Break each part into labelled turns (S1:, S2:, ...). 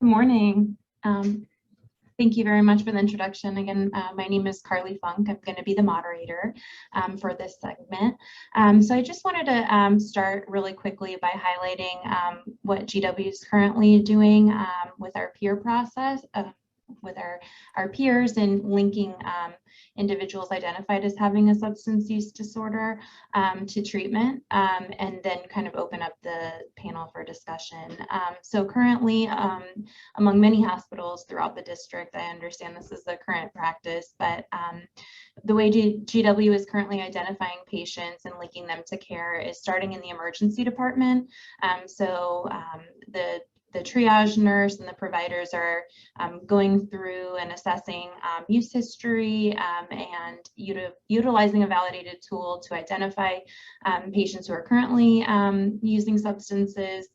S1: Good morning. Thank you very much for the introduction. Again, my name is Carly Funk. I'm going to be the moderator for this segment. So I just wanted to start really quickly by highlighting what GW is currently doing with our peer process, with our peers, and linking individuals identified as having a substance use disorder to treatment, and then kind of open up the panel for discussion. So currently, among many hospitals throughout the district, I understand this is the current practice, but the way GW is currently identifying patients and linking them to care is starting in the emergency department. The triage nurse and the providers are going through and assessing use history and utilizing a validated tool to identify patients who are currently using substances.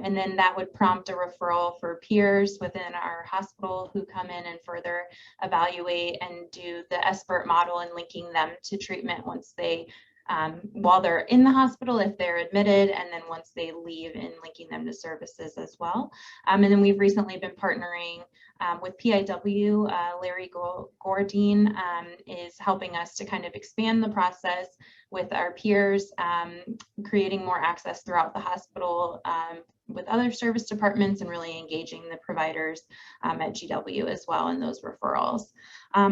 S1: And then that would prompt a referral for peers within our hospital who come in and further evaluate and do the SBIRT model and linking them to treatment once they while they're in the hospital, if they're admitted, and then once they leave, and linking them to services as well. And then we've recently been partnering with PIW. Larry Gordine is helping us to kind of expand the process with our peers, creating more access throughout the hospital with other service departments, and really engaging the providers at GW as well in those referrals.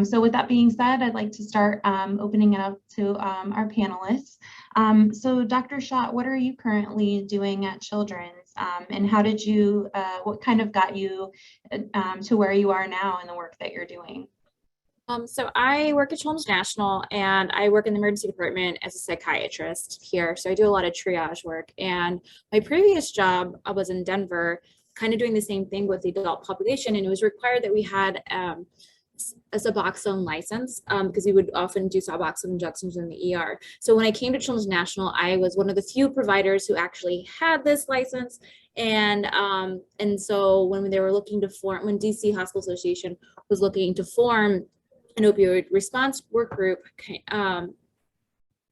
S1: So with that being said, I'd like to start opening it up to our panelists. So Dr. Schott, what are you currently doing at Children's, and how did you, what kind of got you to where you are now in the work that you're doing?
S2: So I work at Children's National, and I work in the emergency department as a psychiatrist here. So I do a lot of triage work, and my previous job, I was in Denver, kind of doing the same thing with the adult population, and it was required that we had a Suboxone license because we would often do Suboxone injections in the ER. So when I came to Children's National, I was one of the few providers who actually had this license. And so when they were looking to form, when DC Hospital Association was looking to form an opioid response work group and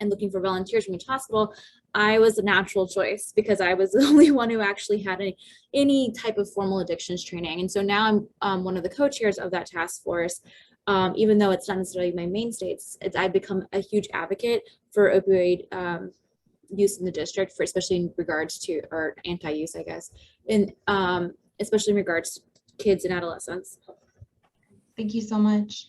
S2: looking for volunteers from each hospital, I was a natural choice because I was the only one who actually had any type of formal addictions training. And so now I'm one of the co-chairs of that task force. Even though it's not necessarily my mainstay, I've become a huge advocate for opioid use in the district, for especially in regards to, or anti-use, I guess, and especially in regards to kids and adolescents.
S1: Thank you so much.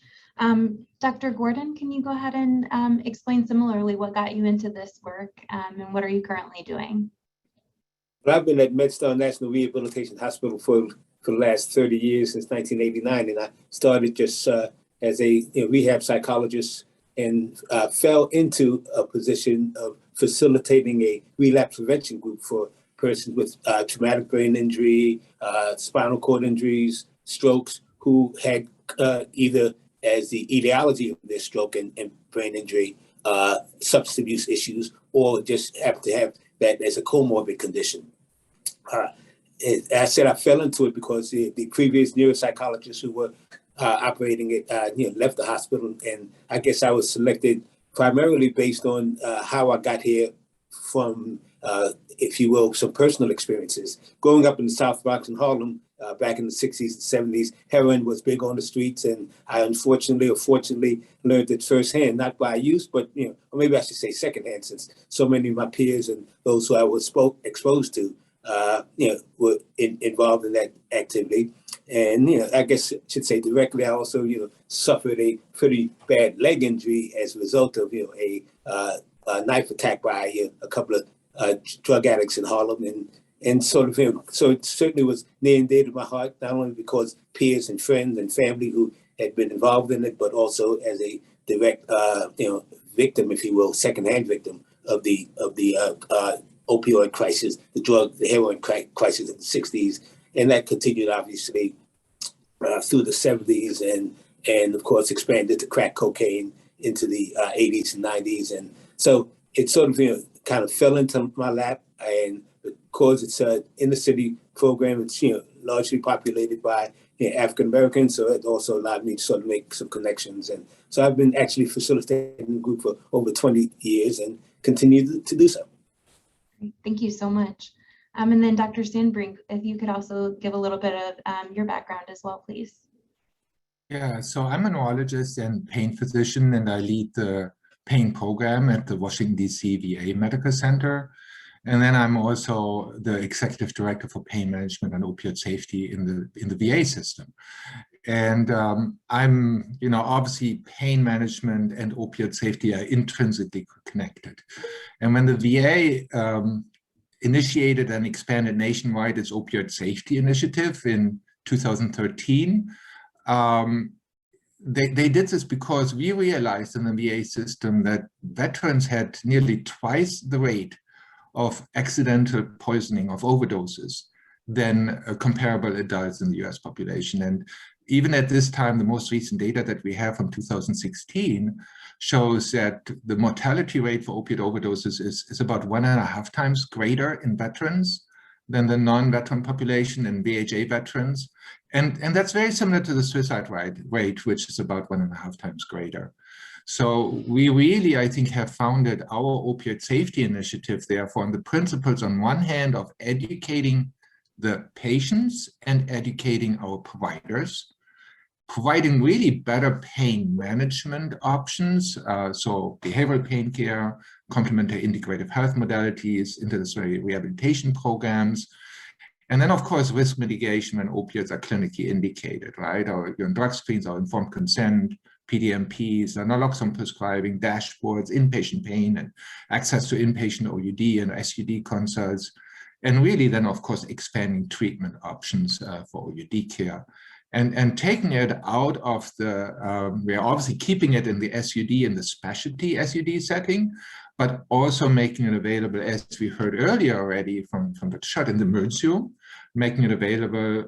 S1: Dr. Gordon, can you go ahead and explain similarly what got you into this work, and what are you currently doing?
S3: Well, I've been at MedStar National Rehabilitation Hospital for the last 30 years, since 1989, and I started just as a rehab psychologist, and fell into a position of facilitating a relapse prevention group for persons with traumatic brain injury, spinal cord injuries, strokes, who had either as the etiology of their stroke and brain injury, substance abuse issues, or just happen to have that as a comorbid condition. I said I fell into it because the previous neuropsychologists who were operating it, left the hospital, and I guess I was selected primarily based on how I got here from, if you will, some personal experiences. Growing up in the South Bronx in Harlem, back in the 60s and 70s, heroin was big on the streets, and I unfortunately or fortunately learned it firsthand, not by use, but or maybe I should say secondhand, since so many of my peers and those who I was exposed to, were involved in that activity. And I guess I should say directly, I also suffered a pretty bad leg injury as a result of a knife attack by a couple of drug addicts in Harlem, and sort of so it certainly was near and dear to my heart, not only because peers and friends and family who had been involved in it, but also as a direct victim, if you will, secondhand victim of the opioid crisis, the heroin crisis of the 60s, and that continued obviously through the 70s, and of course expanded to crack cocaine into the 80s and 90s, and so it sort of kind of fell into my lap. And because it's an inner city program, it's largely populated by African Americans, so it also allowed me to sort of make some connections. And so I've been actually facilitating the group for over 20 years and continue to do so.
S1: Thank you so much. And then Dr. Sandbrink, if you could also give a little bit of your background as well, please.
S4: Yeah, so I'm a neurologist and pain physician, and I lead the pain program at the Washington, D.C. VA Medical Center. And then I'm also the executive director for pain management and opioid safety in the VA system. And I'm, obviously pain management and opioid safety are intrinsically connected. And when the VA initiated and expanded nationwide its opioid safety initiative in 2013, they did this because we realized in the VA system that veterans had nearly twice the rate of accidental poisoning, of overdoses, than comparable adults in the US population. And even at this time, the most recent data that we have from 2016 shows that the mortality rate for opioid overdoses is about 1.5 times greater in veterans than the non-veteran population and VHA veterans. And that's very similar to the suicide rate, which is about 1.5 times greater. So we really, I think, have founded our opioid safety initiative, therefore, on the principles, on one hand, of educating the patients and educating our providers, providing really better pain management options, so behavioral pain care, complementary integrative health modalities, interdisciplinary rehabilitation programs, and then, of course, risk mitigation when opioids are clinically indicated, right? Our drug screens, our informed consent, PDMPs, naloxone prescribing, dashboards, inpatient pain, and access to inpatient OUD and SUD consults, and really then, of course, expanding treatment options for OUD care. And taking it out of the, we're obviously keeping it in the SUD and the specialty SUD setting, but also making it available, as we heard earlier already from the chat, in the emergency room, making it available,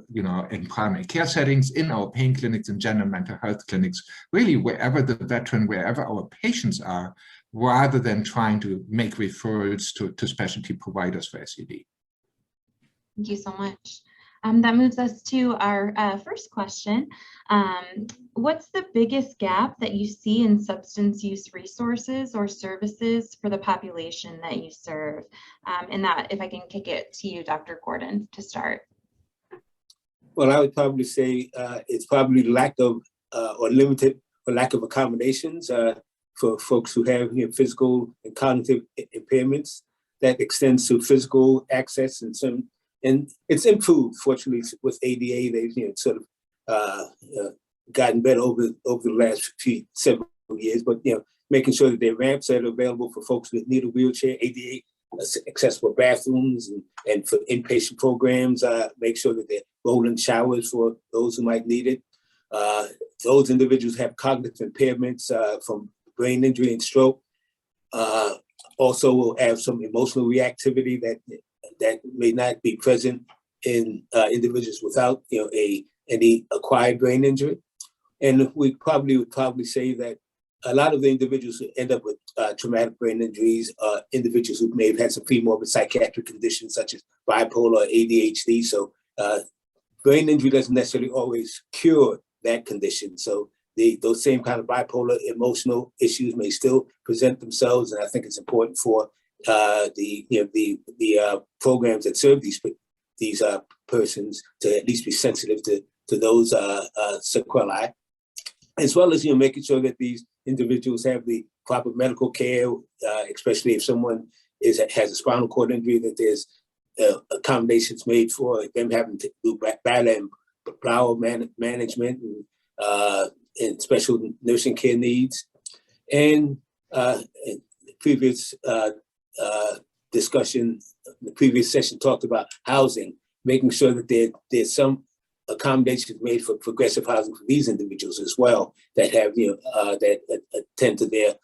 S4: in primary care settings, in our pain clinics and general mental health clinics, really wherever the veteran, wherever our patients are, rather than trying to make referrals to specialty providers for SUD.
S1: Thank you so much. That moves us to our first question. What's the biggest gap that you see in substance use resources or services for the population that you serve? And that, if I can kick it to you, Dr. Gordon, to start.
S3: Well, I would probably say it's probably lack of or limited or lack of accommodations for folks who have physical and cognitive impairments. That extends to physical access and it's improved, fortunately, with ADA. They've sort of gotten better over the last several years. But making sure that there are ramps that are available for folks that need a wheelchair, ADA accessible bathrooms, and for inpatient programs. Make sure that there are rolling showers for those who might need it. Those individuals have cognitive impairments from brain injury and stroke. Also, will have some emotional reactivity that may not be present in individuals without any acquired brain injury. And we would probably say that a lot of the individuals who end up with traumatic brain injuries are individuals who may have had some premorbid psychiatric conditions such as bipolar or ADHD. So brain injury doesn't necessarily always cure that condition. So those same kind of bipolar emotional issues may still present themselves. And I think it's important for the programs that serve these persons to at least be sensitive to those sequelae, as well as making sure that these individuals have the proper medical care, especially if someone has a spinal cord injury, that there's accommodations made for them having to do bowel management and special nursing care needs. And previous discussion, the previous session talked about housing, making sure that there's some accommodations made for progressive housing for these individuals as well, that have that attend to their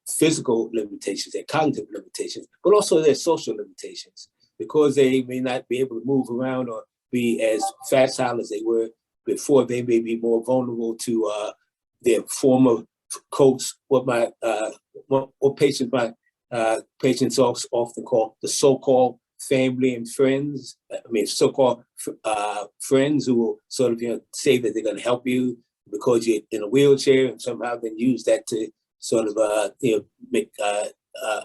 S3: physical limitations, their cognitive limitations, but also their social limitations, because they may not be able to move around or be as facile as they were before. They may be more vulnerable to their former coats, what patients often call the so-called family and friends. I mean, so-called friends who will sort of say that they're going to help you because you're in a wheelchair, and somehow then use that to sort of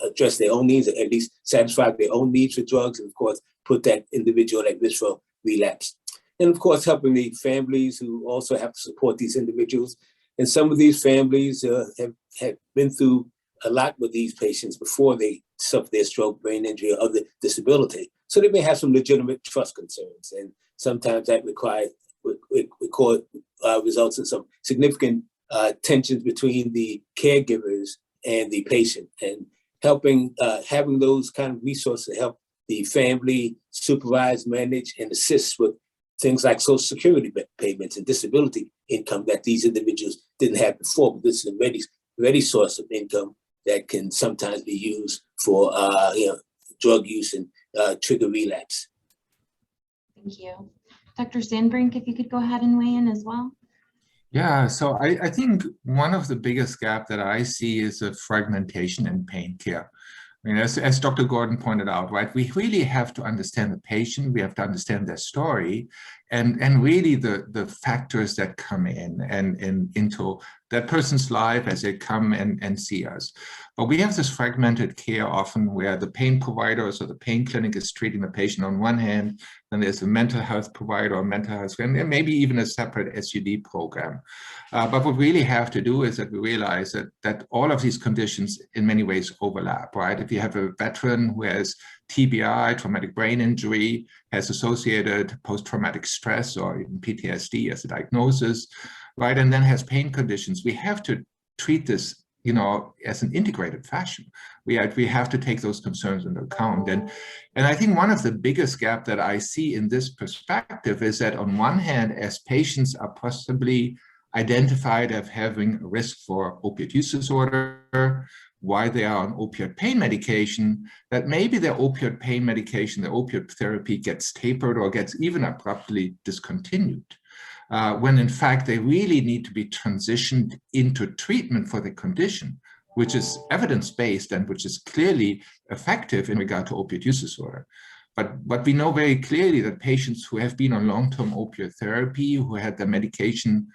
S3: address their own needs, or at least satisfy their own needs for drugs. And of course, put that individual at risk for relapse. And of course, helping the families who also have to support these individuals. And some of these families have been through a lot with these patients before they suffer their stroke, brain injury, or other disability. So they may have some legitimate trust concerns. And sometimes that results in some significant tensions between the caregivers and the patient, and helping, having those kind of resources to help the family supervise, manage, and assist with things like Social Security payments and disability income that these individuals didn't have before. But this is a ready source of income that can sometimes be used for drug use and trigger relapse.
S1: Thank you. Dr. Sandbrink, if you could go ahead and weigh in as well.
S4: Yeah, so I think one of the biggest gap that I see is a fragmentation in pain care. I mean, as Dr. Gordon pointed out, right, we really have to understand the patient, we have to understand their story, and really the factors that come in and into that person's life as they come and see us. But we have this fragmented care often where the pain provider or the pain clinic is treating the patient on one hand, then there's a mental health provider or mental health, and maybe even a separate SUD program. But what we really have to do is that we realize that all of these conditions in many ways overlap, right? If you have a veteran who has TBI, traumatic brain injury, has associated post-traumatic stress or even PTSD as a diagnosis, right? And then has pain conditions, we have to treat this, as an integrated fashion. We have to take those concerns into account. And I think one of the biggest gap that I see in this perspective is that on one hand, as patients are possibly identified as having a risk for opioid use disorder, why they are on opioid pain medication, that maybe their opioid pain medication, their opioid therapy gets tapered or gets even abruptly discontinued. When in fact they really need to be transitioned into treatment for the condition, which is evidence-based and which is clearly effective in regard to opioid use disorder. But we know very clearly that patients who have been on long-term opioid therapy, who had their medication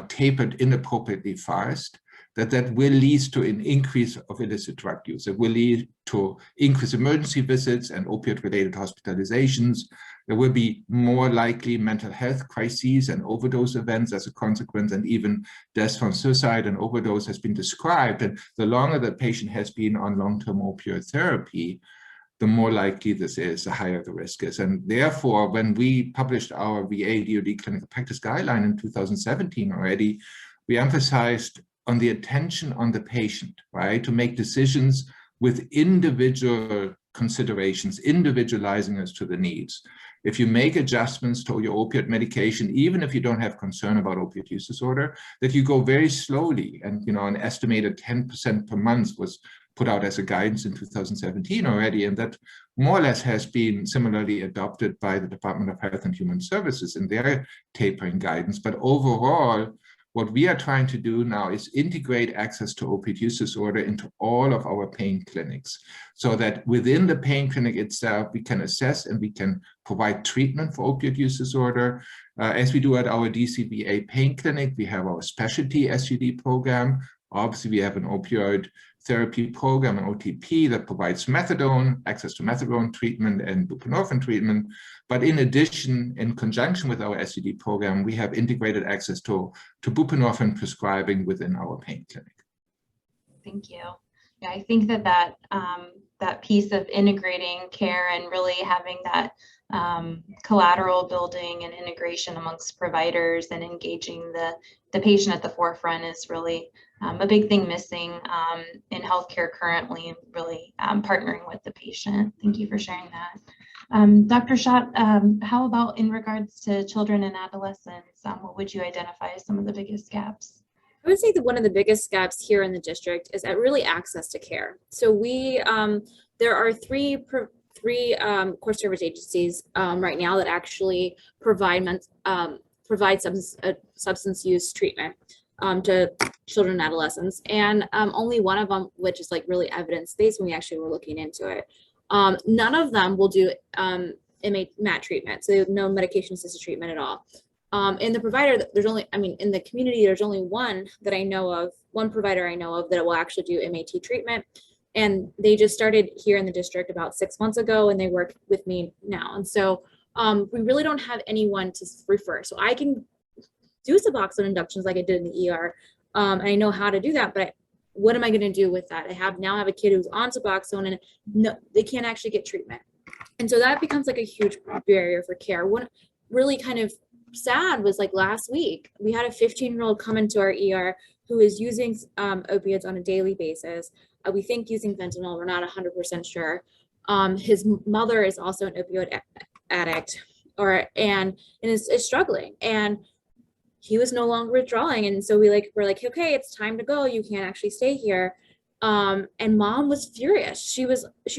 S4: tapered inappropriately fast, that will lead to an increase of illicit drug use. It will lead to increased emergency visits and opioid-related hospitalizations. There will be more likely mental health crises and overdose events as a consequence, and even deaths from suicide and overdose has been described. And the longer the patient has been on long-term opioid therapy, the more likely this is, the higher the risk is. And therefore, when we published our VA DoD clinical practice guideline in 2017 already, we emphasized on the attention on the patient, right? To make decisions with individual considerations, individualizing as to the needs. If you make adjustments to your opioid medication, even if you don't have concern about opioid use disorder, that you go very slowly. And an estimated 10% per month was put out as a guidance in 2017 already, and that more or less has been similarly adopted by the Department of Health and Human Services in their tapering guidance. But overall, what we are trying to do now is integrate access to opioid use disorder into all of our pain clinics, so that within the pain clinic itself, we can assess and we can provide treatment for opioid use disorder. As we do at our DCVA pain clinic, we have our specialty SUD program. Obviously, we have an opioid therapy program, an OTP, that provides methadone, access to methadone treatment and buprenorphine treatment. But in addition, in conjunction with our SUD program, we have integrated access to buprenorphine prescribing within our pain clinic.
S1: Thank you. Yeah, I think that piece of integrating care and really having that collateral building and integration amongst providers and engaging the patient at the forefront is really a big thing missing in healthcare currently, really partnering with the patient. Thank you for sharing that. Dr. Schott, how about in regards to children and adolescents? What would you identify as some of the biggest gaps?
S2: I would say that one of the biggest gaps here in the district is really access to care. So there are three core service agencies right now that actually provide substance use treatment to children and adolescents, and only one of them, which is really evidence-based when we actually were looking into it. None of them will do MAT treatment, so no medication-assisted treatment at all. In the provider, in the community, there's only one provider I know of that will actually do MAT treatment. And they just started here in the district about 6 months ago, and they work with me now. And so we really don't have anyone to refer. So I can do Suboxone inductions like I did in the ER. And I know how to do that, but what am I going to do with that? I now have a kid who's on Suboxone, and no, they can't actually get treatment. And so that becomes like a huge barrier for care. What really kind of sad was like last week, we had a 15-year-old come into our ER who is using opioids on a daily basis. We think using fentanyl, we're not 100% sure. His mother is also an opioid addict and is struggling. And he was no longer withdrawing. And so we're like, okay, it's time to go. You can't actually stay here. And mom was furious. She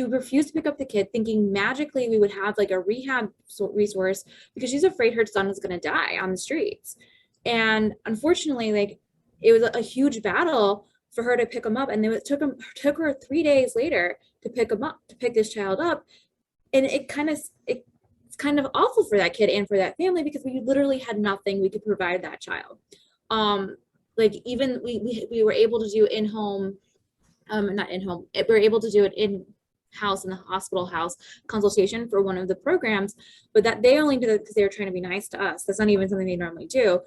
S2: refused to pick up the kid, thinking magically we would have like a rehab resource because she's afraid her son is going to die on the streets. And unfortunately, like it was a huge battle for her to pick him up. And then it took her 3 days later to pick this child up. And it's kind of awful for that kid and for that family because we literally had nothing we could provide that child. Like even we were able to do in-home, not in-home, we were able to do it in-house in the hospital house consultation for one of the programs, but that they only did it because they were trying to be nice to us. That's not even something they normally do.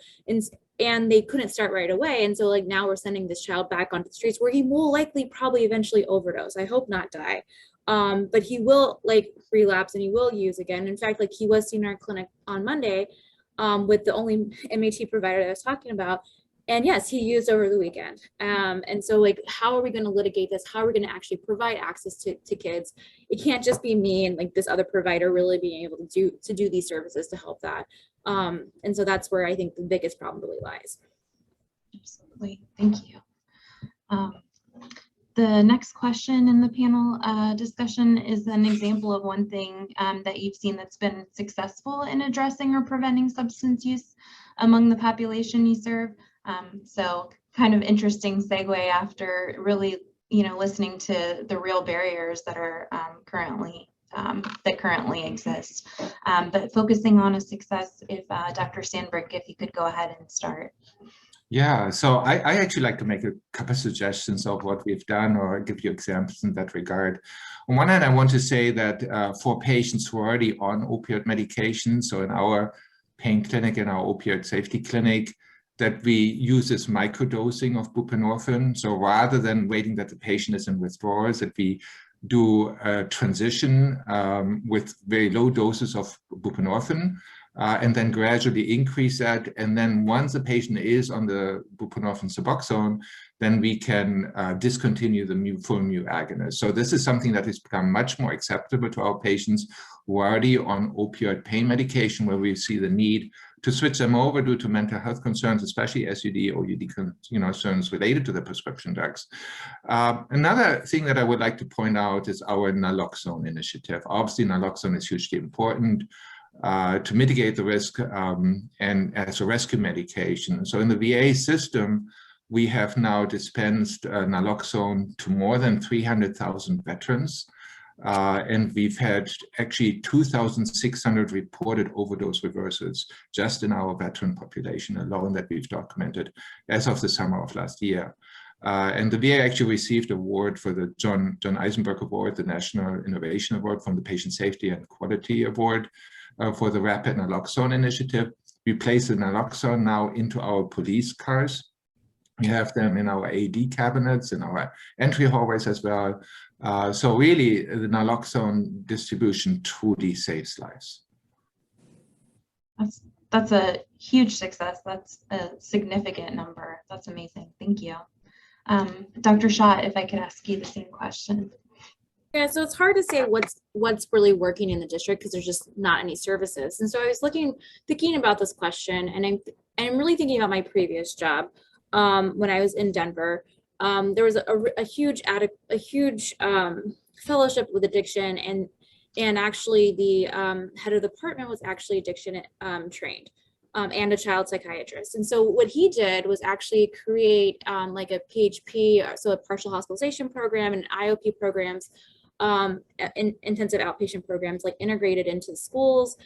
S2: And they couldn't start right away. And so like now we're sending this child back onto the streets where he will likely probably eventually overdose. I hope not die. But he will like relapse and he will use again. In fact, like he was seen in our clinic on Monday with the only MAT provider that I was talking about. And yes, he used over the weekend. And so like, how are we going to litigate this? How are we going to actually provide access to kids? It can't just be me and like this other provider really being able to do these services to help that. And so that's where I think the biggest problem really lies.
S1: Absolutely. Thank you. The next question in the panel discussion is an example of one thing that you've seen that's been successful in addressing or preventing substance use among the population you serve. So kind of interesting segue after really, listening to the real barriers that are currently exist. But focusing on a success, if Dr. Sandberg, if you could go ahead and start.
S4: Yeah, so I actually like to make a couple of suggestions of what we've done or give you examples in that regard. On one hand, I want to say that for patients who are already on opioid medication, so in our pain clinic, in our opioid safety clinic, that we use this microdosing of buprenorphine. So rather than waiting that the patient is in withdrawals, that we do a transition with very low doses of buprenorphine, and then gradually increase that. And then once the patient is on the buprenorphine Suboxone, then we can discontinue the full mu agonist. So this is something that has become much more acceptable to our patients who are already on opioid pain medication, where we see the need to switch them over due to mental health concerns, especially SUD, OUD concerns related to the prescription drugs. Another thing that I would like to point out is our naloxone initiative. Obviously, naloxone is hugely important to mitigate the risk and as a rescue medication. So in the VA system, we have now dispensed naloxone to more than 300,000 veterans. And we've had actually 2,600 reported overdose reversals just in our veteran population alone that we've documented as of the summer of last year. And the VA actually received an award for the John Eisenberg Award, the National Innovation Award from the Patient Safety and Quality Award for the Rapid Naloxone Initiative. We place the naloxone now into our police cars. We have them in our AD cabinets, in our entry hallways as well. So really, the naloxone distribution truly saves lives.
S1: That's a huge success. That's a significant number. That's amazing. Thank you. Dr. Schott, if I could ask you the same question.
S2: Yeah, so it's hard to say what's really working in the district because there's just not any services. And so I was thinking about this question, and I'm really thinking about my previous job when I was in Denver. There was a huge fellowship with addiction, and actually the head of the department was actually addiction trained. And a child psychiatrist. And so what he did was actually create like a PHP, so a partial hospitalization program, and IOP programs, intensive outpatient programs, like integrated into schools,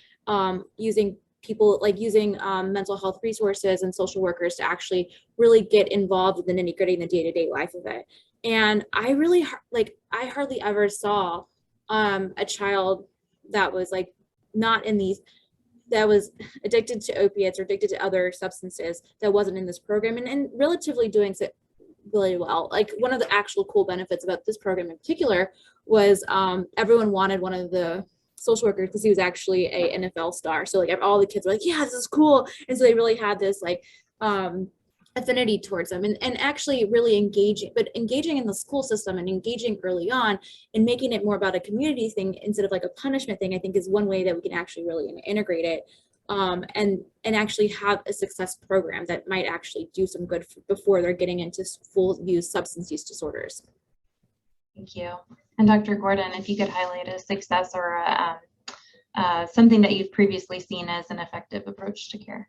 S2: using mental health resources and social workers to actually really get involved in the nitty-gritty in the day-to-day life of it. And I really I hardly ever saw a child that was like not in these, that was addicted to opiates or addicted to other substances that wasn't in this program, and relatively doing so really well. Like one of the actual cool benefits about this program in particular was everyone wanted one of the social workers because he was actually a NFL star. So like all the kids were like, yeah, this is cool. And so they really had this like affinity towards them, and actually really engaging in the school system and engaging early on and making it more about a community thing instead of like a punishment thing, I think is one way that we can actually really integrate it and actually have a success program that might actually do some good before they're getting into full use substance use disorders.
S1: Thank you. And Dr. Gordon, if you could highlight a success or something that you've previously seen as an effective approach to care.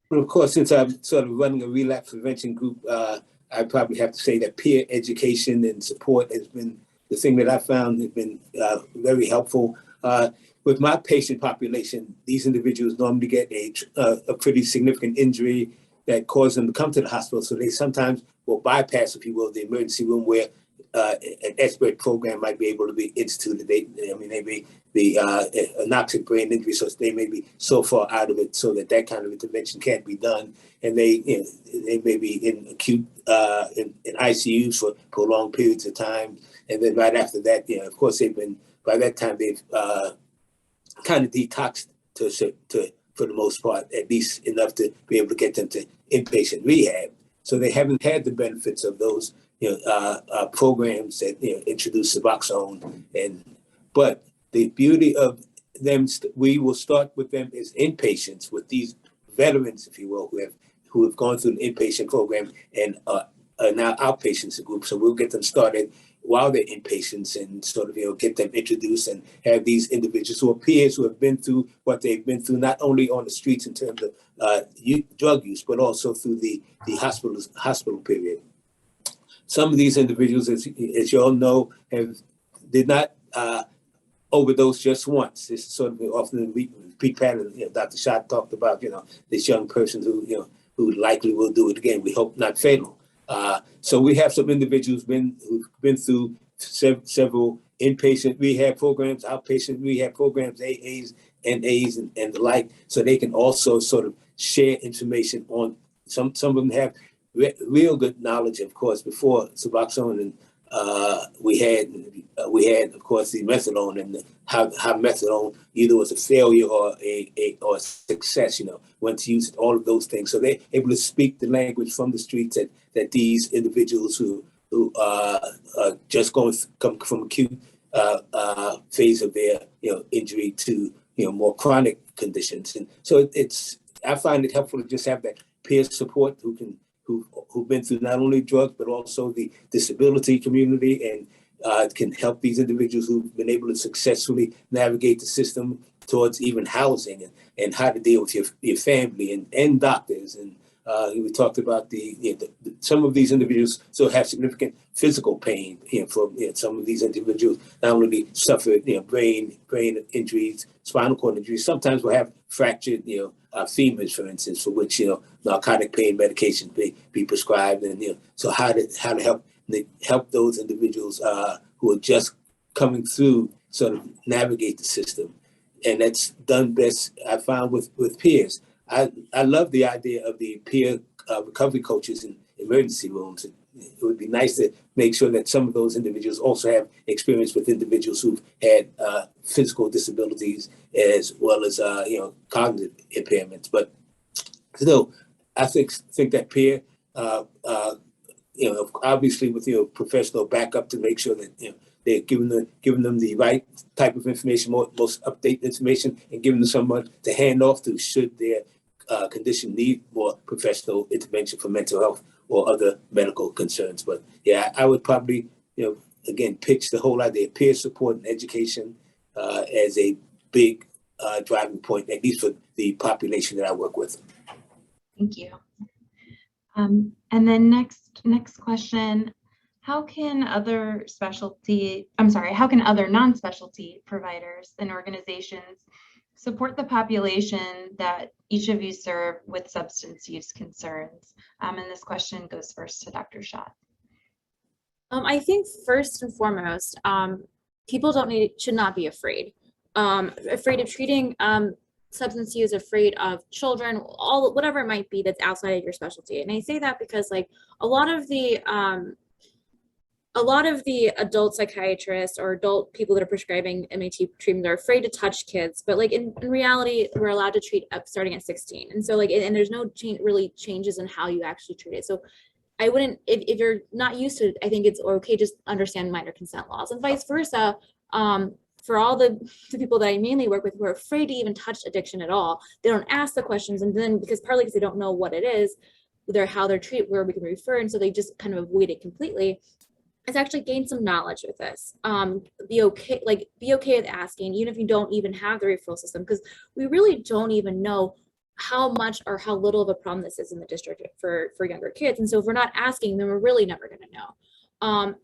S3: Well, of course, since I'm sort of running a relapse prevention group, I probably have to say that peer education and support has been the thing that I found has been very helpful. With my patient population, these individuals normally get a pretty significant injury that causes them to come to the hospital. So they sometimes will bypass, if you will, the emergency room where an expert program might be able to be instituted. They may be a noxic brain injury, so they may be so far out of it so that kind of intervention can't be done, and they may be in acute in ICUs for prolonged periods of time, and then right after that, of course, by that time they've kind of detoxed for the most part, at least enough to be able to get them to inpatient rehab. So they haven't had the benefits of those programs that introduce Suboxone, but the beauty of them, we will start with them as inpatients with these veterans, if you will, who have gone through an inpatient program and are now outpatients group. So we'll get them started while they're inpatients and sort of get them introduced and have these individuals who are peers who have been through what they've been through, not only on the streets in terms of drug use, but also through the hospital period. Some of these individuals, as you all know, did not overdose just once. This is sort of often a repeat pattern. Dr. Schott talked about, this young person who likely will do it again. We hope not fatal. So we have some individuals who've been through several inpatient rehab programs, outpatient rehab programs, AAs, NAs, and the like. So they can also sort of share information on. Some of them have real good knowledge, of course, before Suboxone, and we had, of course, the methadone, and how methadone either was a failure or a success. When to use it, all of those things. So they're able to speak the language from the streets that these individuals who just come from acute phase of their injury to more chronic conditions. And so I find it helpful to just have that peer support who've been through not only drugs, but also the disability community, and can help these individuals who've been able to successfully navigate the system towards even housing and how to deal with your family and doctors. And we talked about some of these individuals still have significant physical pain. Some of these individuals not only suffer brain injuries, spinal cord injuries, sometimes will have fractured femurs, for instance, for which narcotic pain medication be prescribed, and so how to help those individuals who are just coming through sort of navigate the system. And that's done best, I found, with peers. I love the idea of the peer recovery coaches in emergency rooms. It would be nice to make sure that some of those individuals also have experience with individuals who've had physical disabilities as well as cognitive impairments. But still, I think that peer, obviously with professional backup to make sure that they're giving them the right type of information, most updated information, and giving them someone to hand off to should their condition need more professional intervention for mental health or other medical concerns. But yeah, I would probably, again, pitch the whole idea of peer support and education as a big driving point, at least for the population that I work with.
S1: Thank you. And then next question, how can other non-specialty providers and organizations support the population that each of you serve with substance use concerns? And this question goes first to Dr. Schott.
S2: I think first and foremost, people should not be afraid. Afraid of treating substance use, afraid of children, whatever it might be that's outside of your specialty. And I say that because like a lot of the adult psychiatrists or adult people that are prescribing MAT treatment are afraid to touch kids, but like in reality, we're allowed to treat up starting at 16. And so like, and there's no really changes in how you actually treat it. So I wouldn't, if you're not used to it, I think it's okay, just understand minor consent laws and vice versa. For all the people that I mainly work with who are afraid to even touch addiction at all, they don't ask the questions. And then partly because they don't know what it is, how they're treated, where we can refer. And so they just kind of avoid it completely. Is actually gain some knowledge with this. Be okay with asking, even if you don't even have the referral system, because we really don't even know how much or how little of a problem this is in the district for younger kids. And so if we're not asking, then we're really never going to know.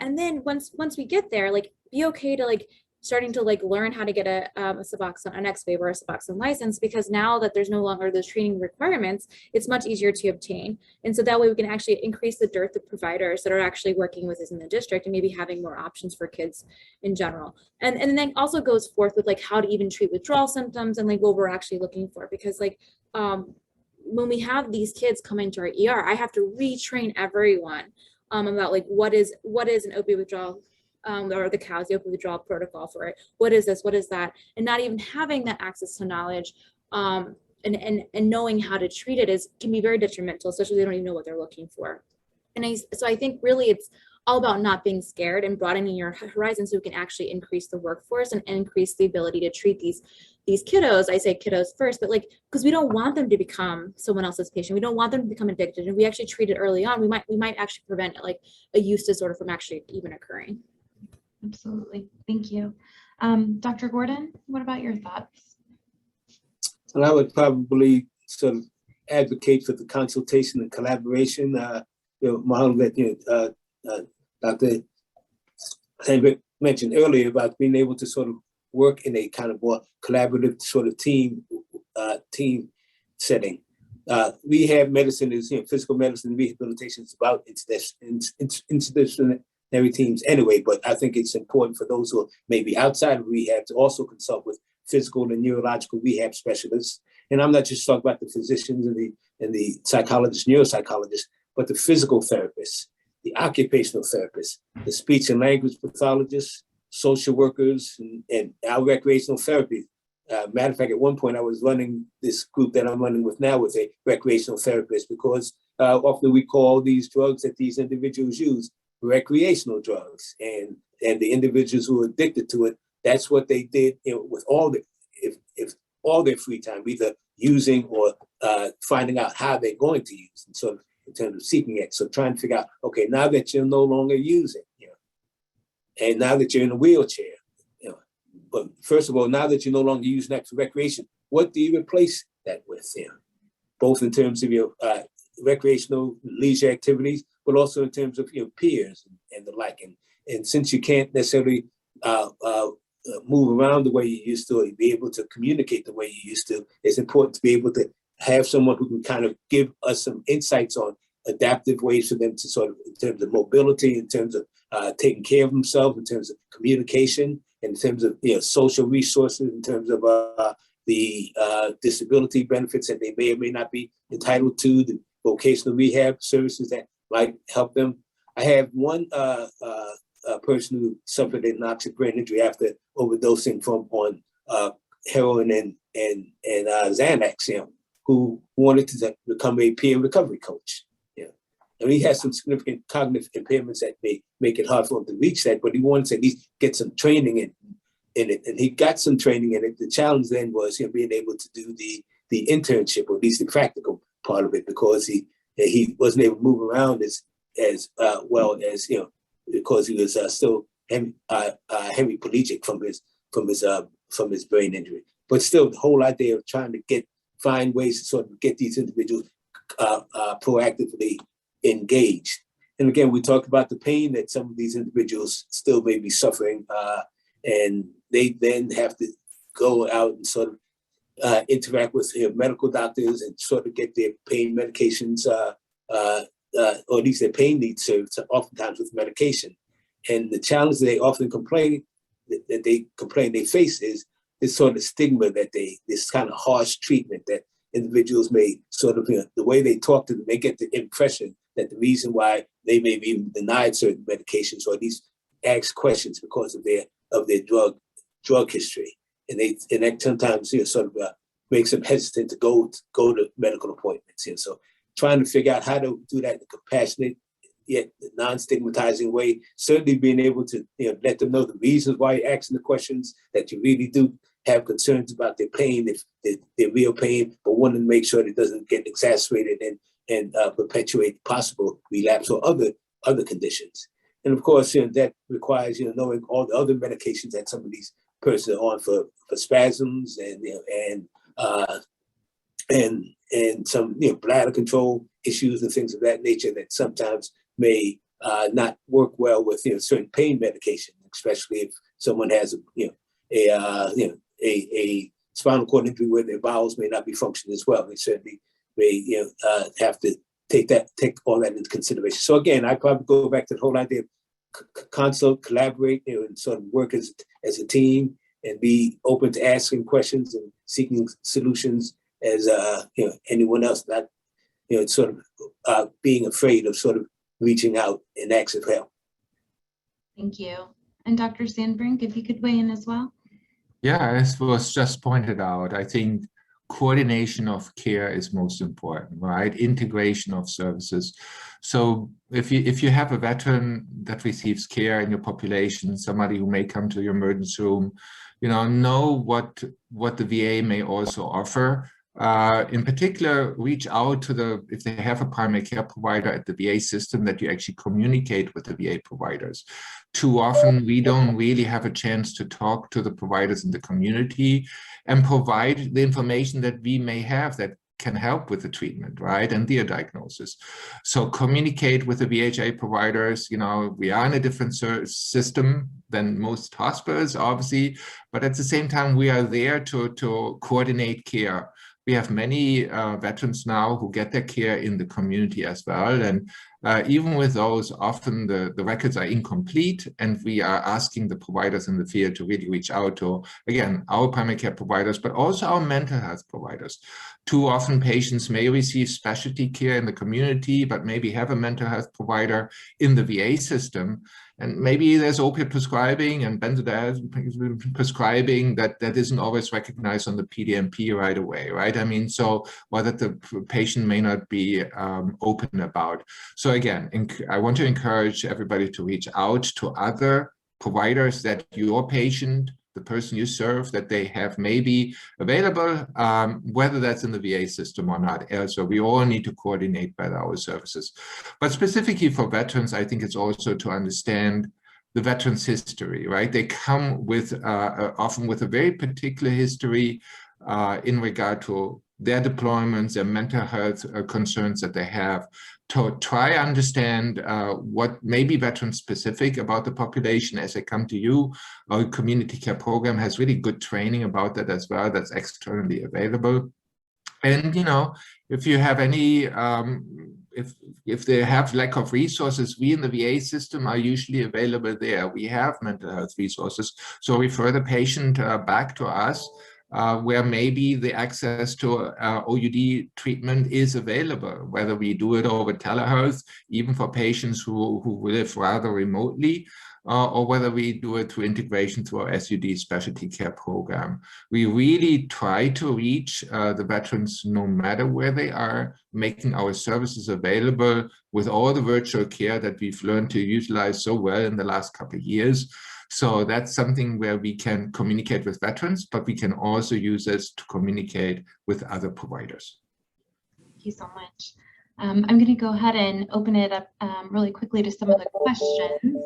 S2: And then once we get there, like be okay to like starting to like learn how to get a Suboxone, an X-Wave or a Suboxone license, because now that there's no longer those training requirements, it's much easier to obtain. And so that way we can actually increase the dearth of providers that are actually working with us in the district and maybe having more options for kids in general. And then also goes forth with like how to even treat withdrawal symptoms and like what we're actually looking for, because like when we have these kids coming to our ER, I have to retrain everyone about like what is an opioid withdrawal or the COWS, the opioid withdrawal protocol for it. What is this? What is that? And not even having that access to knowledge and knowing how to treat it can be very detrimental, especially if they don't even know what they're looking for. And so I think really it's all about not being scared and broadening your horizon so we can actually increase the workforce and increase the ability to treat these kiddos. I say kiddos first, but like, because we don't want them to become someone else's patient. We don't want them to become addicted. And we actually treat it early on, we might actually prevent like a use disorder from actually even occurring.
S1: Absolutely. Thank you. Dr. Gordon, what about your thoughts?
S3: And I would probably sort of advocate for the consultation and collaboration. Dr. Hendrick mentioned earlier about being able to sort of work in a kind of more collaborative sort of team setting. Rehab medicine is, physical medicine, rehabilitation is about interdisciplinary teams anyway, but I think it's important for those who are maybe outside of rehab to also consult with physical and neurological rehab specialists. And I'm not just talking about the physicians and the psychologists, neuropsychologists, but the physical therapists, the occupational therapists, the speech and language pathologists, social workers, and our recreational therapy. Matter of fact, at one point I was running this group that I'm running with now with a recreational therapist, because often we call these drugs that these individuals use recreational drugs, and the individuals who are addicted to it, that's what they did with all their free time, either using or finding out how they're going to use, and so in terms of seeking it. So trying to figure out, okay, now that you're no longer using, and now that you're in a wheelchair, but first of all, now that you're no longer using that for recreation, what do you replace that with? Both in terms of your recreational leisure activities, but also in terms of your peers and the like. And since you can't necessarily move around the way you used to, or be able to communicate the way you used to, it's important to be able to have someone who can kind of give us some insights on adaptive ways for them to sort of, in terms of mobility, in terms of taking care of themselves, in terms of communication, in terms of social resources, in terms of the disability benefits that they may or may not be entitled to, the vocational rehab services that might help them. I have one person who suffered a anoxic brain injury after overdosing on heroin and Xanax, who wanted to become a peer recovery coach. And he has some significant cognitive impairments that may make it hard for him to reach that, but he wanted to at least get some training in it. And he got some training in it. The challenge then was being able to do the internship, or at least the practical part of it, because he wasn't able to move around as well as, because he was still hemiplegic from his brain injury. But still, the whole idea of trying to find ways to sort of get these individuals proactively engaged. And again, we talked about the pain that some of these individuals still may be suffering, and they then have to go out and sort of interact with medical doctors and sort of get their pain medications, or at least their pain needs served, oftentimes with medication. And the challenge they often complain they face is this sort of stigma that this kind of harsh treatment that individuals may sort of, the way they talk to them, they get the impression that the reason why they may be denied certain medications or these asked questions because of their drug history, and that sometimes sort of makes them hesitant to go to medical appointments. So trying to figure out how to do that in a compassionate yet non-stigmatizing way, certainly being able to let them know the reasons why you're asking the questions, that you really do have concerns about their pain, their real pain, but want to make sure that it doesn't get exacerbated and perpetuate possible relapse or other conditions. And of course, that requires knowing all the other medications that some of these persons are on for spasms and some bladder control issues and things of that nature that sometimes may not work well with certain pain medication, especially if someone has a spinal cord injury where their bowels may not be functioning as well. They certainly may have to take all that into consideration. So again, I probably go back to the whole idea of consult, collaborate, and sort of work as a team and be open to asking questions and seeking solutions as anyone else, not sort of being afraid of sort of reaching out and asking for help.
S1: Thank you. And Dr. Sandbrink, if you could weigh in as well.
S4: Yeah, as was just pointed out, I think coordination of care is most important, right? Integration of services. So if you have a veteran that receives care in your population, somebody who may come to your emergency room, know what the VA may also offer. In particular, reach out to if they have a primary care provider at the VA system, that you actually communicate with the VA providers. Too often, we don't really have a chance to talk to the providers in the community and provide the information that we may have that can help with the treatment, right, and their diagnosis. So communicate with the VHA providers. We are in a different system than most hospitals, obviously, but at the same time, we are there to coordinate care. We have many veterans now who get their care in the community as well. And even with those, often the records are incomplete, and we are asking the providers in the field to really reach out to, again, our primary care providers, but also our mental health providers. Too often patients may receive specialty care in the community, but maybe have a mental health provider in the VA system. And maybe there's opiate prescribing and benzodiazepine prescribing that isn't always recognized on the PDMP right away, right? I mean, so, or that the patient may not be open about. So again, I want to encourage everybody to reach out to other providers that your patient, the person you serve, that they have maybe available, whether that's in the VA system or not. So we all need to coordinate better our services. But specifically for veterans, I think it's also to understand the veterans' history, right? They come with often with a very particular history in regard to their deployments, their mental health concerns that they have, to try to understand what may be veteran specific about the population as they come to you. Our community care program has really good training about that as well, that's externally available. And, if you have any, if they have lack of resources, we in the VA system are usually available there. We have mental health resources. So refer the patient back to us, where maybe the access to OUD treatment is available, whether we do it over telehealth, even for patients who live rather remotely, or whether we do it through integration through our SUD specialty care program. We really try to reach the veterans no matter where they are, making our services available with all the virtual care that we've learned to utilize so well in the last couple of years. So that's something where we can communicate with veterans, but we can also use this to communicate with other providers.
S1: Thank you so much. I'm going to go ahead and open it up really quickly to some of the questions.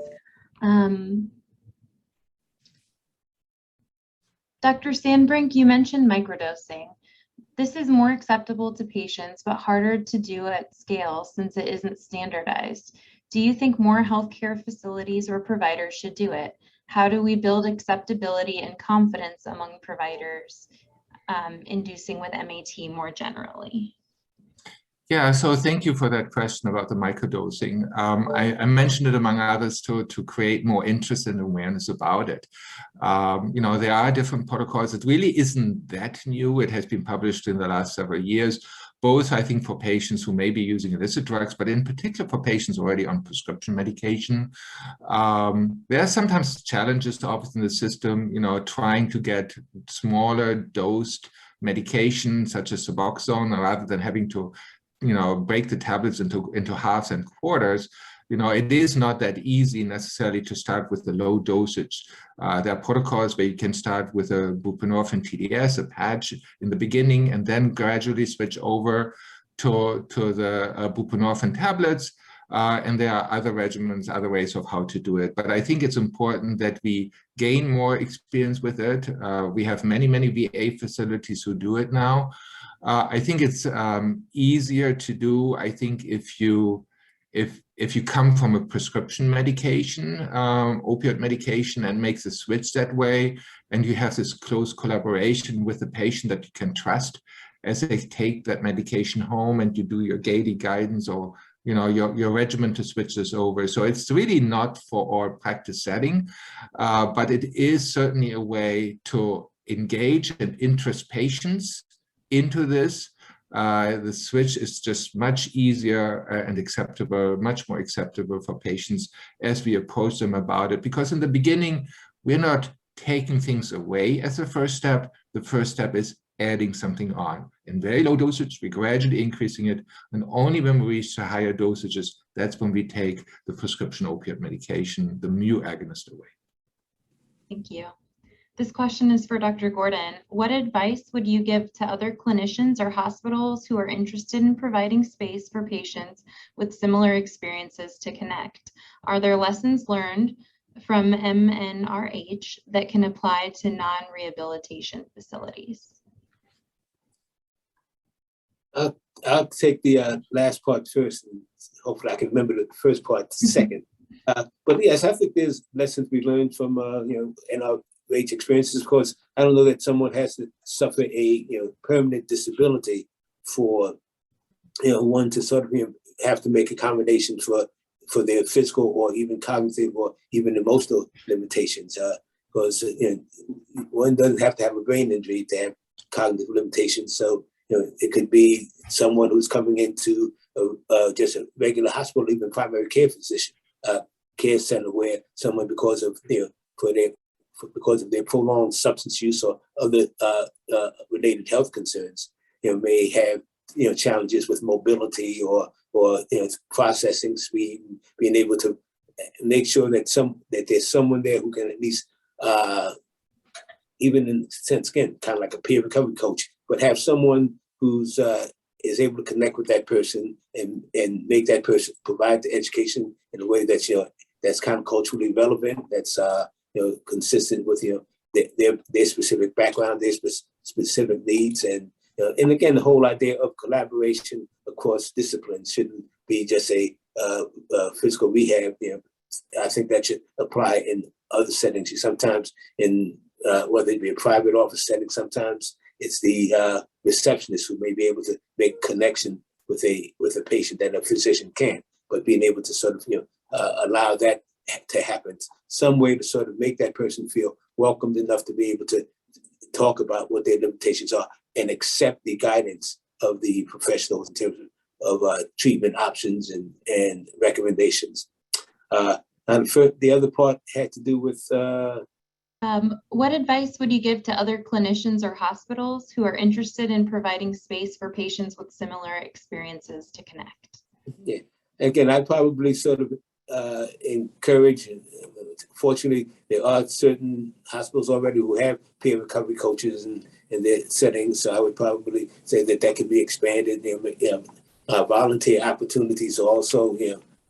S1: Dr. Sandbrink, you mentioned microdosing. This is more acceptable to patients, but harder to do at scale since it isn't standardized. Do you think more healthcare facilities or providers should do it? How do we build acceptability and confidence among providers inducing with MAT more generally?
S4: Yeah, so thank you for that question about the microdosing. I mentioned it among others to create more interest and awareness about it. You know, there are different protocols. It really isn't that new. It has been published in the last several years, both I think for patients who may be using illicit drugs, but in particular for patients already on prescription medication. There are sometimes challenges obviously in the system, you know, trying to get smaller dosed medication such as Suboxone rather than having to, you know, break the tablets into halves and quarters. You know, it is not that easy necessarily to start with the low dosage. There are protocols where you can start with a buprenorphine TDS, a patch in the beginning, and then gradually switch over to the buprenorphine tablets. And there are other regimens, other ways of how to do it. But I think it's important that we gain more experience with it. We have many, many VA facilities who do it now. I think it's easier to do, I think, if you come from a prescription medication, opioid medication, and make the switch that way, and you have this close collaboration with the patient that you can trust as they take that medication home, and you do your daily guidance or, you know, your regimen to switch this over. So it's really not for our practice setting, but it is certainly a way to engage and interest patients into this. The switch is just much easier and acceptable, much more acceptable for patients as we approach them about it. Because in the beginning, we're not taking things away as a first step. The first step is adding something on. In very low dosage, we're gradually increasing it. And only when we reach the higher dosages, that's when we take the prescription opioid medication, the mu agonist, away.
S1: Thank you. This question is for Dr. Gordon. What advice would you give to other clinicians or hospitals who are interested in providing space for patients with similar experiences to connect? Are there lessons learned from MNRH that can apply to non-rehabilitation facilities?
S3: I'll take the last part first, and hopefully I can remember the first part second. But yes, I think there's lessons we learned from you know, in our age experiences. Of course, I don't know that someone has to suffer a permanent disability for one to sort of have to make accommodations for their physical or even cognitive or even emotional limitations. Because one doesn't have to have a brain injury to have cognitive limitations. So it could be someone who's coming into just a regular hospital, even primary care physician care center, where someone because of their prolonged substance use or other related health concerns, may have challenges with mobility or processing speed, and being able to make sure that there's someone there who can at least, even in a sense, again, kind of like a peer recovery coach, but have someone who's is able to connect with that person and make that person provide the education in a way that's that's kind of culturally relevant, that's consistent with their specific background, their specific needs, and again, the whole idea of collaboration across disciplines shouldn't be just a physical rehab. I think that should apply in other settings. Sometimes in whether it be a private office setting, sometimes it's the receptionist who may be able to make connection with a patient that a physician can't, but being able to sort of allow that to happen, some way to sort of make that person feel welcomed enough to be able to talk about what their limitations are and accept the guidance of the professionals in terms of treatment options and recommendations. And the other part had to do with
S1: what advice would you give to other clinicians or hospitals who are interested in providing space for patients with similar experiences to connect?
S3: Yeah, again, I'd probably sort of encourage, and fortunately, there are certain hospitals already who have peer recovery coaches in their settings, so I would probably say that can be expanded. Volunteer opportunities are also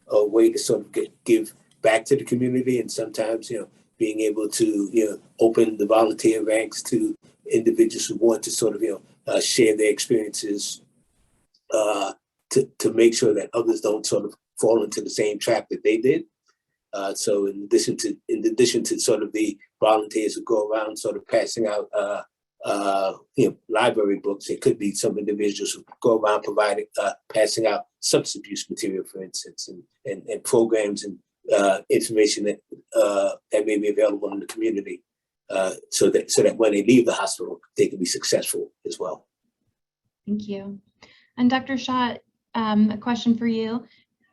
S3: a way to sort of give back to the community, and sometimes being able to open the volunteer ranks to individuals who want to sort of share their experiences to make sure that others don't sort of fall into the same trap that they did. So in addition to sort of the volunteers who go around sort of passing out library books. It could be some individuals who go around providing, passing out substance abuse material, for instance, and programs and information that may be available in the community, so that when they leave the hospital, they can be successful as well.
S1: Thank you. And Dr. Shaw, a question for you.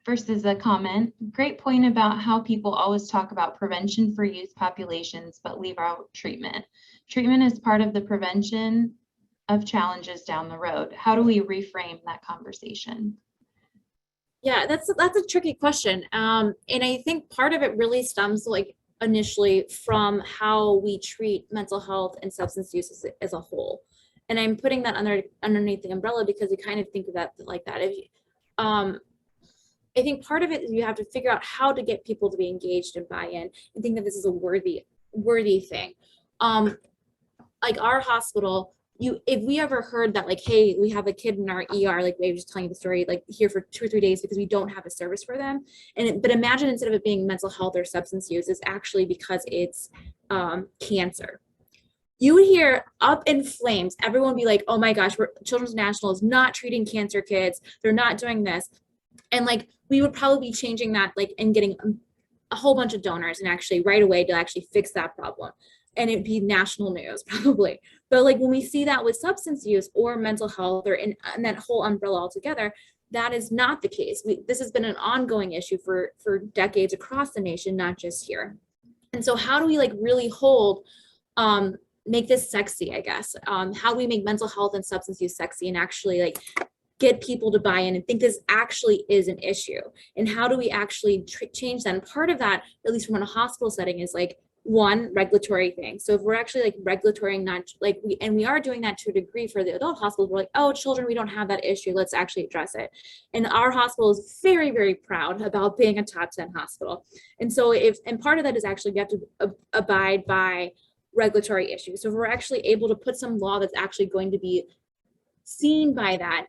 S1: First is a comment. Great point about how people always talk about prevention for youth populations, but leave out treatment. Treatment is part of the prevention of challenges down the road. How do we reframe that conversation?
S2: Yeah, that's a tricky question. And I think part of it really stems initially from how we treat mental health and substance use as a whole. And I'm putting that underneath the umbrella because we kind of think of that like that. I think part of it is you have to figure out how to get people to be engaged and buy in and think that this is a worthy thing. Like our hospital, if we ever heard that hey, we have a kid in our ER, like we were just telling you the story, here for 2 or 3 days because we don't have a service for them. But imagine instead of it being mental health or substance use, it's actually because it's cancer. You would hear up in flames, everyone would be like, oh my gosh, Children's National is not treating cancer kids. They're not doing this. And we would probably be changing that and getting a whole bunch of donors and actually right away to actually fix that problem. And it'd be national news probably. But when we see that with substance use or mental health or in that whole umbrella altogether, that is not the case. This has been an ongoing issue for decades across the nation, not just here. And so how do we really make this sexy, I guess? How do we make mental health and substance use sexy and actually get people to buy in and think this actually is an issue? And how do we actually change that? And part of that, at least from a hospital setting, is one, regulatory thing. So if we're actually regulatory, not we are doing that to a degree for the adult hospitals, we're oh, children, we don't have that issue, let's actually address it. And our hospital is very, very proud about being a top 10 hospital. And so and part of that is actually we have to abide by regulatory issues. So if we're actually able to put some law that's actually going to be seen by that,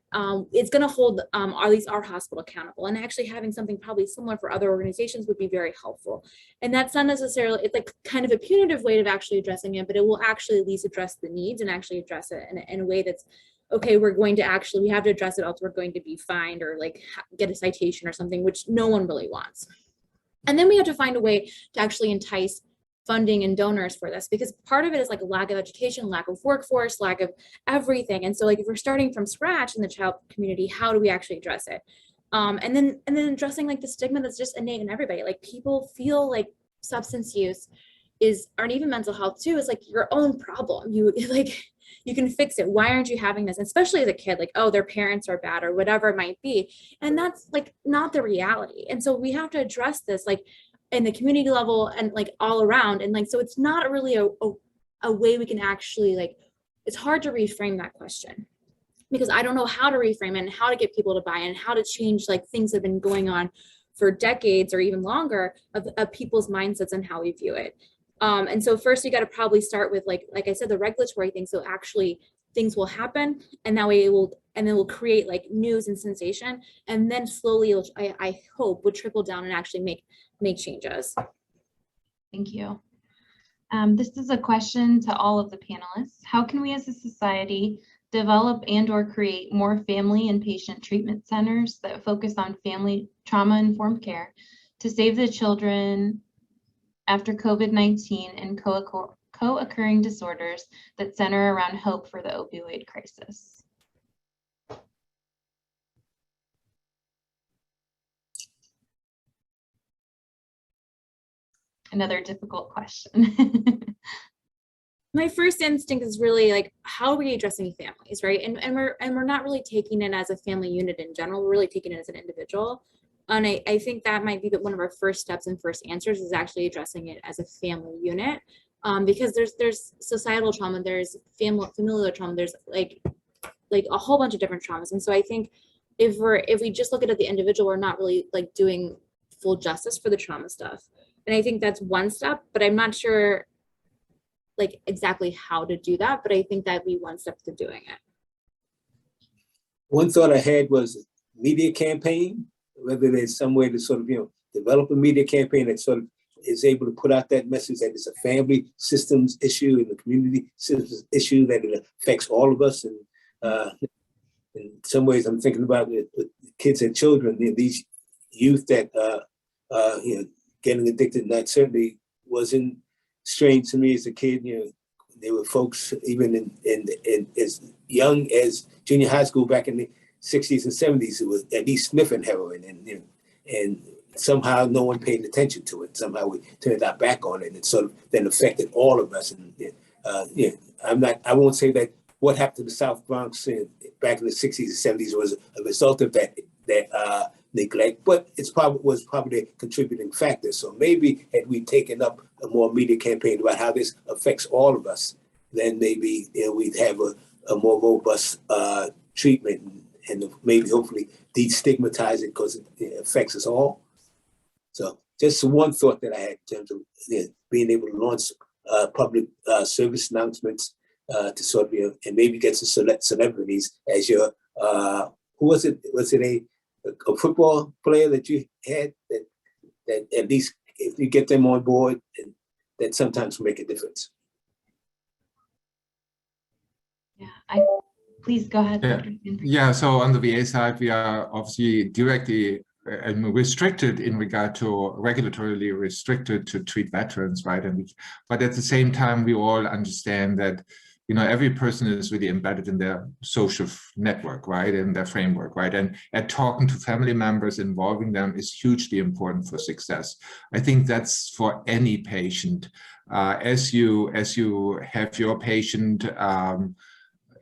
S2: it's going to hold at least our hospital accountable. And actually having something probably similar for other organizations would be very helpful. And that's not necessarily, it's kind of a punitive way of actually addressing it, but it will actually at least address the needs and actually address it in a way that's, okay, we have to address it, else we're going to be fined or get a citation or something, which no one really wants. And then we have to find a way to actually entice funding and donors for this, because part of it is a lack of education, lack of workforce, lack of everything. And so if we're starting from scratch in the child community, how do we actually address it? And then addressing the stigma that's just innate in everybody. People feel substance use or even mental health too is your own problem. You can fix it. Why aren't you having this? Especially as a kid, oh, their parents are bad or whatever it might be. And that's not the reality. And so we have to address this in the community level and all around. And so it's not really a way we can actually it's hard to reframe that question because I don't know how to reframe it and how to get people to buy in, how to change things that have been going on for decades or even longer of people's mindsets and how we view it. And so first you got to probably start with like I said, the regulatory thing. So actually things will happen and that way it will create news and sensation. And then slowly I hope would trickle down and actually make changes.
S1: Thank you. This is a question to all of the panelists. How can we as a society develop and/or create more family and patient treatment centers that focus on family trauma-informed care to save the children after COVID-19 and co-occurring disorders that center around hope for the opioid crisis? Another difficult question.
S2: My first instinct is really how are we addressing families, right? And we're not really taking it as a family unit in general. We're really taking it as an individual. And I think that might be one of our first steps and first answers is actually addressing it as a family unit, because there's societal trauma, there's familial trauma, there's a whole bunch of different traumas. And so I think if we just look at the individual, we're not really doing full justice for the trauma stuff. And I think that's one step, but I'm not sure exactly how to do that, but I think that'd be one step to doing it.
S3: One thought I had was media campaign, whether there's some way to sort of, develop a media campaign that sort of is able to put out that message that it's a family systems issue and the community systems issue, that it affects all of us. And in some ways, I'm thinking about with kids and children, these youth that getting addicted. And that certainly wasn't strange to me as a kid. There were folks even in as young as junior high school back in the 60s and 70s who was at least sniffing heroin, and somehow no one paid attention to it. Somehow we turned our back on it, and sort of then affected all of us. And I won't say that what happened to the South Bronx back in the 60s and 70s was a result of that neglect, but was probably a contributing factor. So maybe had we taken up a more media campaign about how this affects all of us, then maybe we'd have a more robust treatment, and maybe hopefully destigmatize it because it affects us all. So just one thought that I had in terms of being able to launch public service announcements to sort of, and maybe get some celebrities as your, who was it? Was it a football player that you had that at least if you get them on board, and that sometimes will make a difference?
S1: Yeah, please go ahead.
S4: Yeah, so on the VA side, we are obviously directly and restricted in regard to regulatorily restricted to treat veterans, right? But at the same time, we all understand that every person is really embedded in their social network, right, in their framework, right, and talking to family members, involving them is hugely important for success. I think that's for any patient. As you have your patient,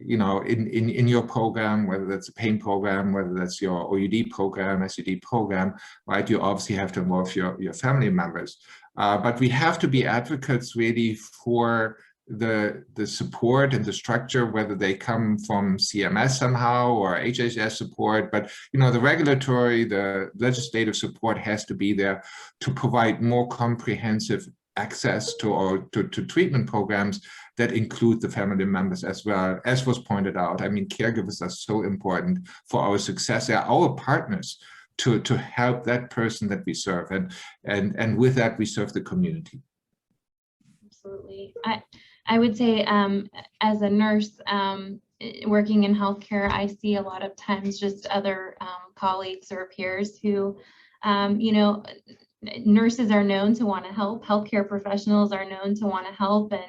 S4: in your program, whether that's a pain program, whether that's your OUD program, SUD program, right, you obviously have to involve your family members. But we have to be advocates really for the support and the structure, whether they come from CMS somehow or HHS support, but the regulatory, the legislative support has to be there to provide more comprehensive access to treatment programs that include the family members as well. As was pointed out, I mean, caregivers are so important for our success. They are our partners to help that person that we serve, and with that we serve the community.
S1: Absolutely. I would say as a nurse working in healthcare, I see a lot of times just other colleagues or peers who, nurses are known to want to help, healthcare professionals are known to want to help and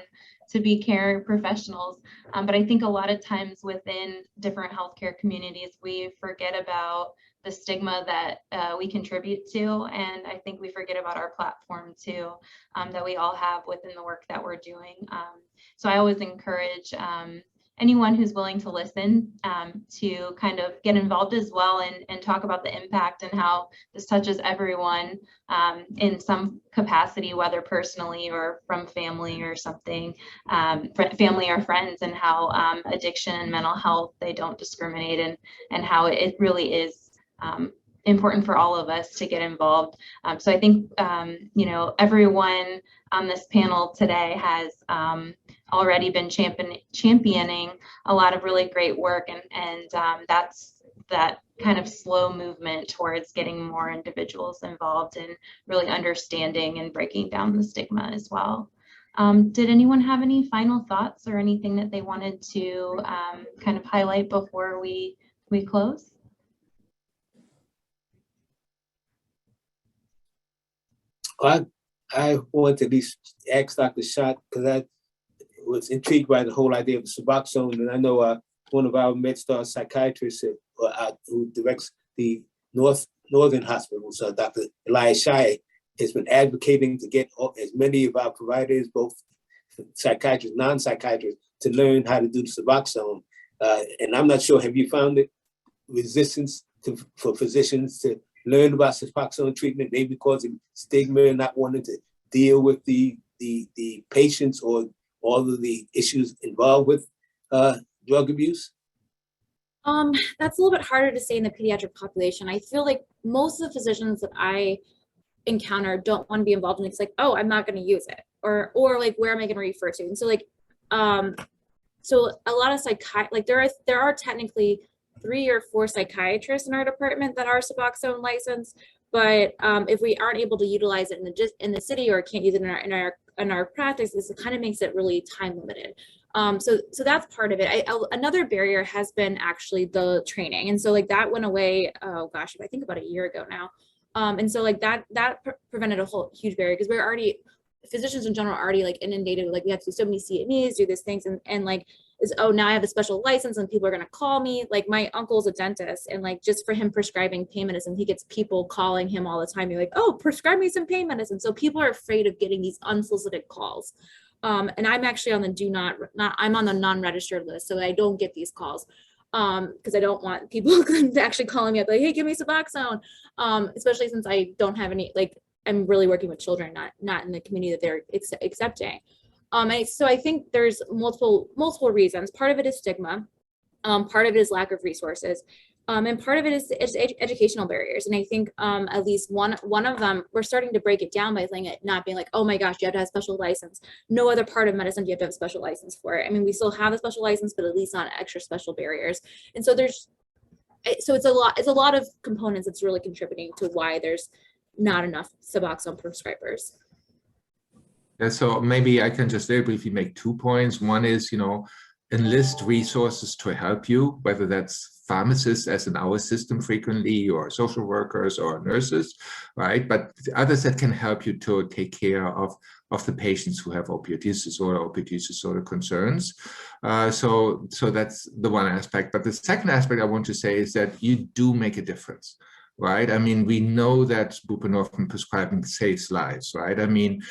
S1: to be care professionals. But I think a lot of times within different healthcare communities, we forget about the stigma that we contribute to. And I think we forget about our platform too, that we all have within the work that we're doing. So I always encourage anyone who's willing to listen to kind of get involved as well and talk about the impact and how this touches everyone in some capacity, whether personally or from family or something, family or friends, and how addiction and mental health, they don't discriminate, and how it really is important for all of us to get involved. So I think, everyone on this panel today has already been championing a lot of really great work, and that's that kind of slow movement towards getting more individuals involved and really understanding and breaking down the stigma as well. Did anyone have any final thoughts or anything that they wanted to kind of highlight before we close?
S3: I want to at least ask Dr. Schott, because I was intrigued by the whole idea of Suboxone, and I know one of our MedStar psychiatrists who directs the northern hospitals, Dr. Elias Shai, has been advocating to get as many of our providers, both psychiatrists, non-psychiatrists, to learn how to do the Suboxone. And I'm not sure, have you found it resistance for physicians to learn about Suboxone treatment, maybe causing stigma and not wanting to deal with the patients or all of the issues involved with drug abuse?
S2: That's a little bit harder to say in the pediatric population. I feel like most of the physicians that I encounter don't want to be involved in it. It's like, oh, I'm not going to use it, or like, where am I going to refer to? And so like, so a lot of like there are technically 3 or 4 psychiatrists in our department that are Suboxone licensed, But if we aren't able to utilize it in the city, or can't use it in our practice, it kind of makes it really time limited. So that's part of it. Another barrier has been actually the training, and so like that went away. Oh gosh, I think about a year ago now. And so like that prevented a whole huge barrier, because we're already, physicians in general are already like inundated with like, we have to do so many CMEs, do these things, and like is, oh, now I have a special license and people are gonna call me. Like my uncle's a dentist, and like just for him prescribing pain medicine, he gets people calling him all the time. You're like, oh, prescribe me some pain medicine. So people are afraid of getting these unsolicited calls. And I'm actually on the I'm on the non-registered list, so I don't get these calls. Because I don't want people actually calling me up like, hey, give me Suboxone. Especially since I don't have any, like, I'm really working with children, not in the community that they're accepting. So I think there's multiple reasons. Part of it is stigma. Part of it is lack of resources. And part of it is educational barriers. And I think at least one of them, we're starting to break it down by saying it not being like, oh my gosh, you have to have a special license. No other part of medicine do you have to have a special license for it. I mean, we still have a special license, but at least not extra special barriers. And so it's a lot of components that's really contributing to why there's not enough Suboxone prescribers.
S4: Yeah, so maybe I can just very briefly make 2 points. One is, enlist resources to help you, whether that's pharmacists, as in our system frequently, or social workers or nurses, right? But others that can help you to take care of the patients who have opioid use disorder concerns. So that's the one aspect. But the second aspect I want to say is that you do make a difference. Right. I mean, we know that buprenorphine prescribing saves lives, right? I mean,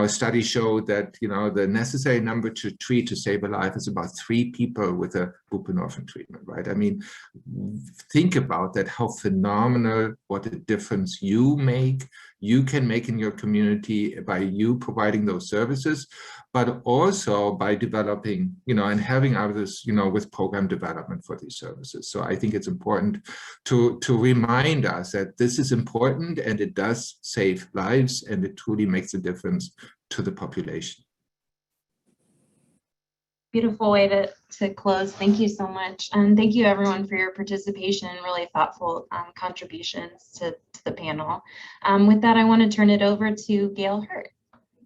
S4: studies show that, the necessary number to save a life is about 3 people with a buprenorphine treatment, right? I mean, think about that, how phenomenal, what a difference you can make in your community by you providing those services, but also by developing, and having others, with program development for these services. So I think it's important to remind us that this is important, and it does save lives, and it truly makes a difference to the population.
S1: Beautiful way to close. Thank you so much. And thank you everyone for your participation and really thoughtful contributions to the panel. With that, I want to turn it over to Gail Hurt.